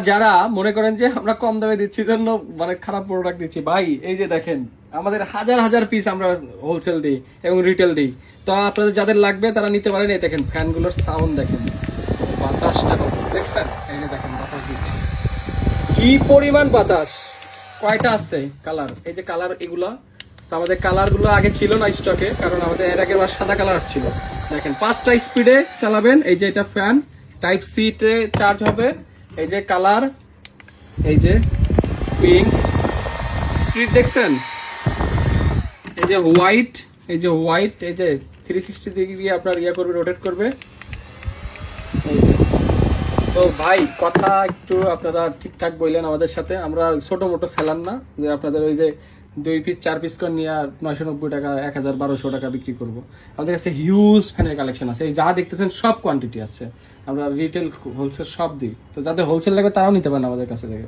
যারা মনে করেন যে আমরা কম দামে দিচ্ছি জন্য মানে খারাপ প্রোডাক্ট দিচ্ছি, ভাই এই যে দেখেন আমাদের হাজার হাজার পিস আমরা হোলসেল দিই এবং রিটেল দিই। তো আপনাদের যাদের লাগবে তারা নিতে পারেন। এই দেখেন ফ্যানগুলোর সাউন্ড দেখেন, বাতাসটা কত দেখছেন, এই যে দেখেন বাতাস দিচ্ছে কি পরিমাণ বাতাস। কয়টা আছে কালার, এই যে কালার এগুলা। তো আমাদের কালার গুলো আগে ছিল না স্টকে, কারণ আমাদের এর আগের বার সাদা কালার আসছিল। দেখেন 5টা স্পিডে চালাবেন। এই যে এটা ফ্যান টাইপ সি তে চার্জ হবে। এই যে কালার, এই যে পিঙ্ক স্পিড দেখছেন, এই যে হোয়াইট, এই যে হোয়াইট, এই যে 360 ডিগ্রি আপনার ইয়া করবে, রোটেট করবে। তো ভাই কথা একটু আপনারা ঠিকঠাক বললেন আমাদের সাথে, আমরা ছোট মোটো সেলার না যে আপনাদের ওই যে 2 পিস 4 পিস করে নিয়ে 990 টাকা 1000-1200 টাকা বিক্রি করব। আমাদের কাছে হিউজ ফ্যানের কালেকশন আছে, এই যা দেখতেছেন সব কোয়ান্টিটি আছে। আমরা রিটেল হোলসেল সব দিই, তো যাদের হোলসেল লাগবে তারাও নিতে পারেন আমাদের কাছে থেকে।